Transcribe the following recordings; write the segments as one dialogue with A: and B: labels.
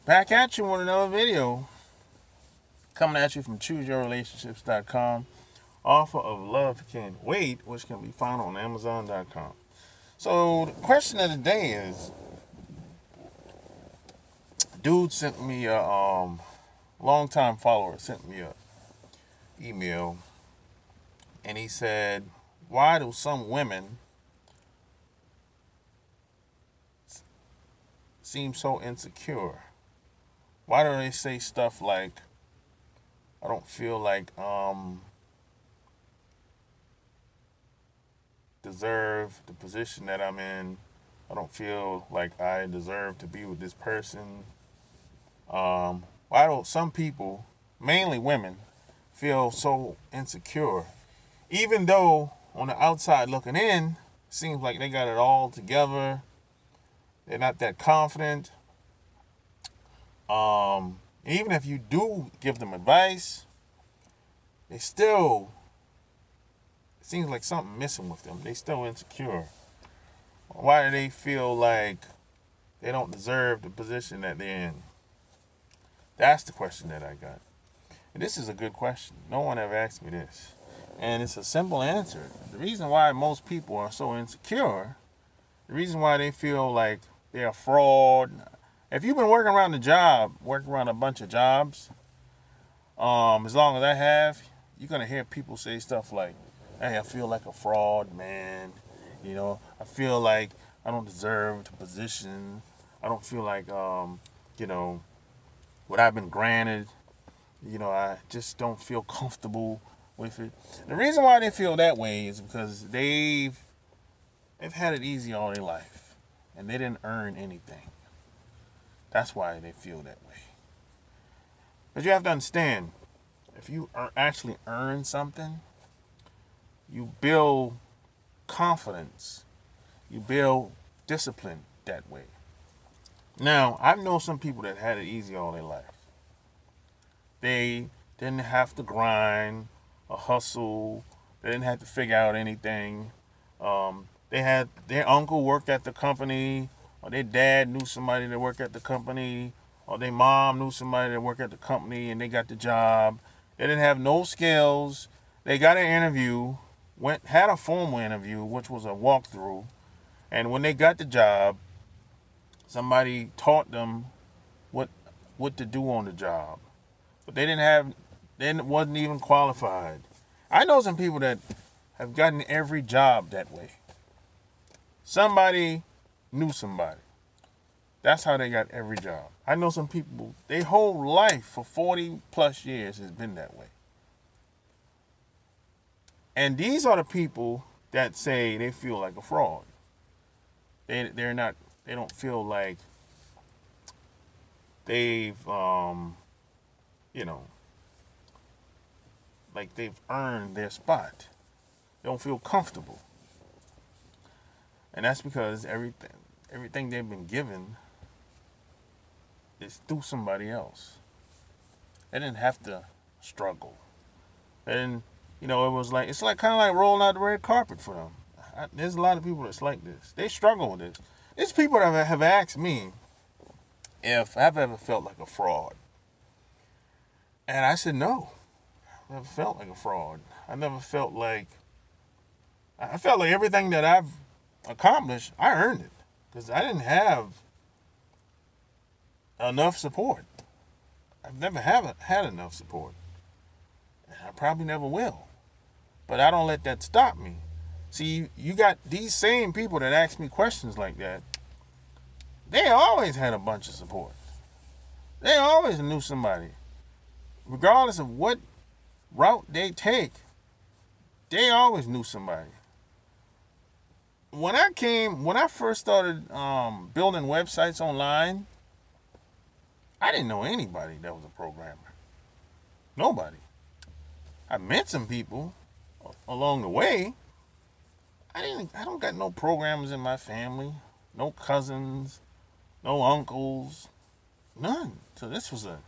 A: Back at you with another video. Coming at you from ChooseYourRelationships.com. Author of Love Can't Wait, which can be found on Amazon.com. So the question of the day is, dude sent me a long-time follower sent me a email, and he said, why do some women seem so insecure? Why do they say stuff like, I don't feel like deserve the position that I'm in. I don't feel like I deserve to be with this person. Why do some people, mainly women, feel so insecure? Even though on the outside looking in, it seems like they got it all together. They're not that confident. Even if you do give them advice, they still, it seems like something missing with them. They still insecure. Why do they feel like they don't deserve the position that they're in? That's the question that I got. And this is a good question. No one ever asked me this. And it's a simple answer. The reason why most people are so insecure, the reason why they feel like they're a fraud. If you've been working around working around a bunch of jobs, as long as I have, you're going to hear people say stuff like, hey, I feel like a fraud, man. You know, I feel like I don't deserve the position. I don't feel like, what I've been granted. I just don't feel comfortable with it. The reason why they feel that way is because they've had it easy all their life, and they didn't earn anything. That's why they feel that way. But you have to understand, if you actually earn something, you build confidence. You build discipline that way. Now, I know some people that had it easy all their life. They didn't have to grind or hustle. They didn't have to figure out anything. They had their uncle worked at the company, or their dad knew somebody that worked at the company, or their mom knew somebody that worked at the company, and they got the job. They didn't have no skills. They got an interview, had a formal interview, which was a walkthrough, and when they got the job, somebody taught them what to do on the job. But they wasn't even qualified. I know some people that have gotten every job that way. Somebody knew somebody. That's how they got every job. I know some people, their whole life for 40 plus years has been that way. And these are the people that say they feel like a fraud. They don't feel like they've like they've earned their spot. They don't feel comfortable. And that's because everything they've been given is through somebody else. They didn't have to struggle. And it was like, it's like kind of like rolling out the red carpet for them. There's a lot of people that's like this. They struggle with this. There's people that have asked me if I've ever felt like a fraud. And I said no. I never felt like a fraud. I felt like everything that I've accomplished, I earned it. Because I didn't have enough support. I've never had enough support. And I probably never will. But I don't let that stop me. See, you got these same people that ask me questions like that. They always had a bunch of support. They always knew somebody. Regardless of what route they take, they always knew somebody. When I first started building websites online, I didn't know anybody that was a programmer. Nobody. I met some people along the way. I don't got no programmers in my family, no cousins, no uncles, none. So this was a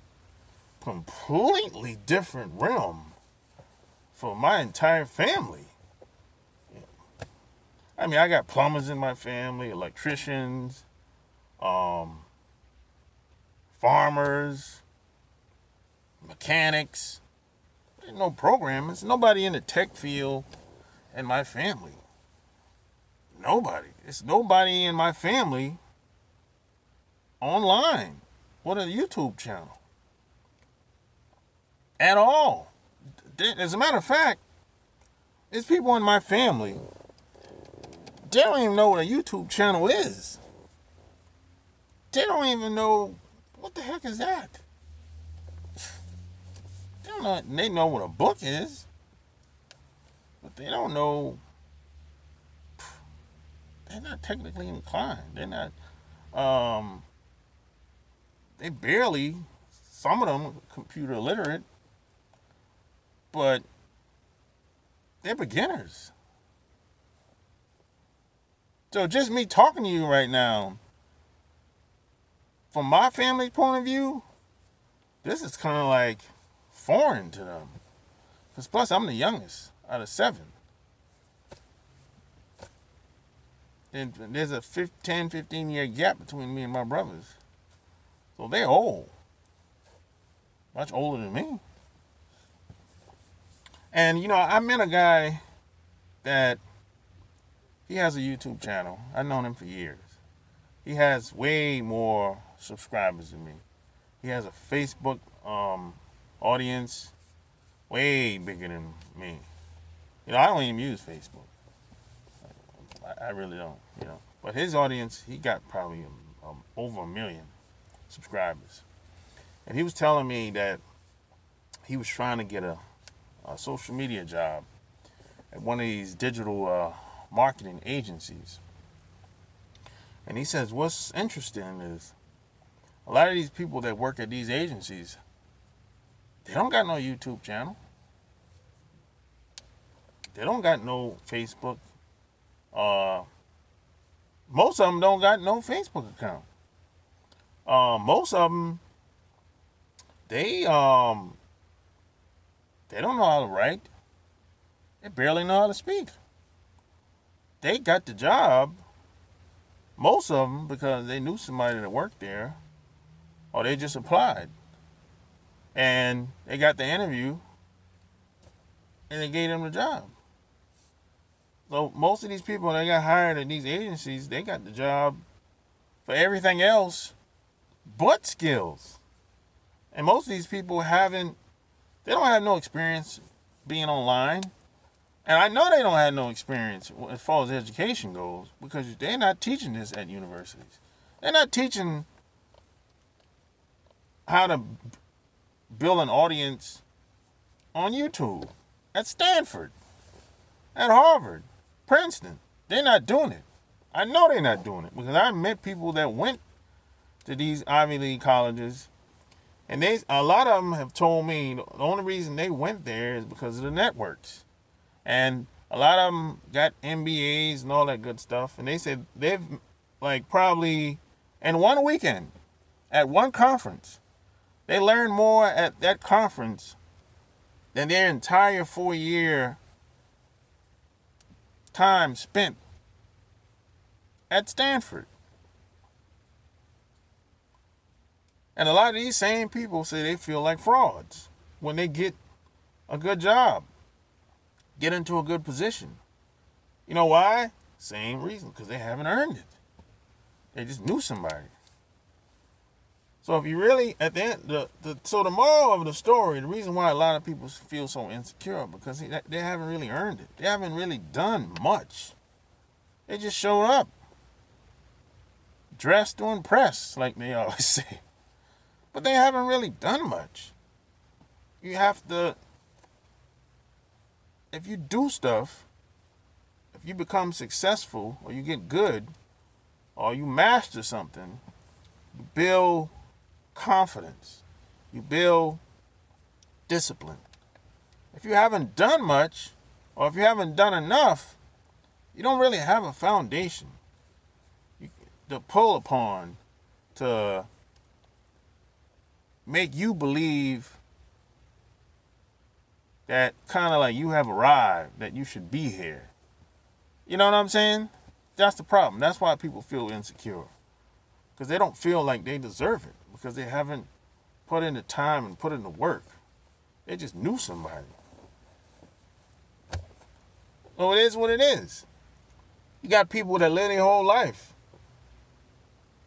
A: completely different realm for my entire family. I mean, I got plumbers in my family, electricians, farmers, mechanics. There's no programmers. Nobody in the tech field in my family. Nobody. It's nobody in my family online with a YouTube channel at all. As a matter of fact, there's people in my family, they don't even know what a YouTube channel is. They don't even know what the heck is that. They know what a book is, but they don't know. They're not technically inclined. They're not. They barely. Some of them are computer literate, but they're beginners. So just me talking to you right now, from my family's point of view, this is kind of like foreign to them. Because plus, I'm the youngest out of 7. And there's a 10, 15-year gap between me and my brothers. So they're old. Much older than me. And, you know, I met a guy that he has a YouTube channel. I've known him for years. He has way more subscribers than me. He has a Facebook audience way bigger than me. You know, I don't even use Facebook. I really don't, you know. But his audience, he got probably over 1 million subscribers. And he was telling me that he was trying to get a social media job at one of these digital marketing agencies. And he says what's interesting is a lot of these people that work at these agencies, they don't got no YouTube channel. They don't got no Facebook. Most of them don't got no Facebook account. Most of them, they don't know how to write. They barely know how to speak. They got the job, most of them, because they knew somebody that worked there, or they just applied. And they got the interview, and they gave them the job. So most of these people that got hired at these agencies, they got the job for everything else but skills. And most of these people they don't have no experience being online. And I know they don't have no experience as far as education goes, because they're not teaching this at universities. They're not teaching how to build an audience on YouTube, at Stanford, at Harvard, Princeton. They're not doing it. I know they're not doing it, because I met people that went to these Ivy League colleges, and a lot of them have told me the only reason they went there is because of the networks. And a lot of them got MBAs and all that good stuff. And they said they've, like, probably in one weekend at one conference, they learned more at that conference than their entire 4-year time spent at Stanford. And a lot of these same people say they feel like frauds when they get a good job, get into a good position. You know why? Same reason, because they haven't earned it. They just knew somebody. So if you really, at the end, so the moral of the story, the reason why a lot of people feel so insecure, because they haven't really earned it. They haven't really done much. They just showed up, dressed to impress, like they always say. But they haven't really done much. You have to, if you do stuff, if you become successful, or you get good, or you master something, you build confidence. You build discipline. If you haven't done much, or if you haven't done enough, you don't really have a foundation to pull upon to make you believe that kind of like you have arrived, that you should be here. You know what I'm saying? That's the problem. That's why people feel insecure. Because they don't feel like they deserve it. because they haven't put in the time and put in the work. They just knew somebody. So it is what it is. You got people that live their whole life.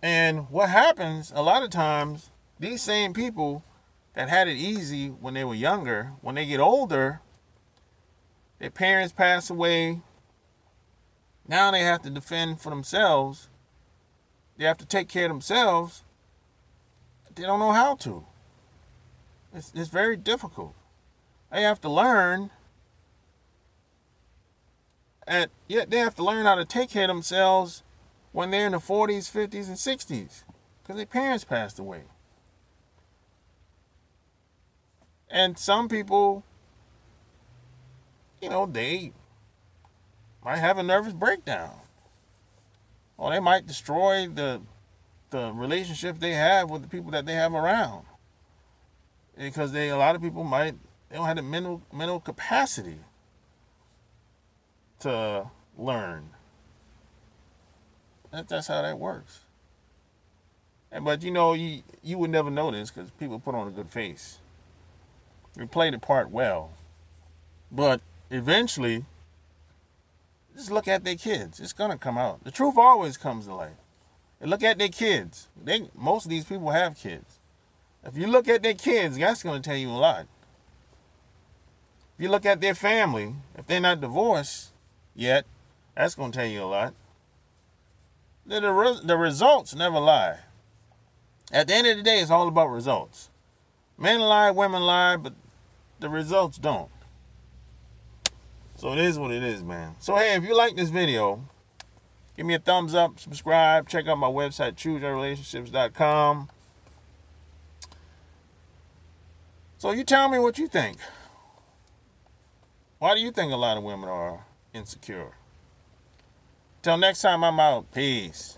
A: And what happens a lot of times, these same people that had it easy when they were younger, when they get older, their parents pass away. Now they have to defend for themselves. They have to take care of themselves. They don't know how to. It's very difficult. They have to learn. And yet they have to learn how to take care of themselves when they're in the 40s, 50s, and 60s. Because their parents passed away. And some people, you know, they might have a nervous breakdown. Or they might destroy the relationship they have with the people that they have around. Because a lot of people they don't have the mental capacity to learn. That's how that works. But you know, you would never know this because people put on a good face. They play the part well. But eventually, just look at their kids. It's going to come out. The truth always comes to light. And look at their kids. Most of these people have kids. If you look at their kids, that's going to tell you a lot. If you look at their family, if they're not divorced yet, that's going to tell you a lot. The results never lie. At the end of the day, it's all about results. Men lie, women lie, but the results don't. So it is what it is, man. So hey, if you like this video, give me a thumbs up, subscribe, check out my website, chooseyourrelationships.com. So you tell me what you think. Why do you think a lot of women are insecure? Till next time, I'm out. Peace.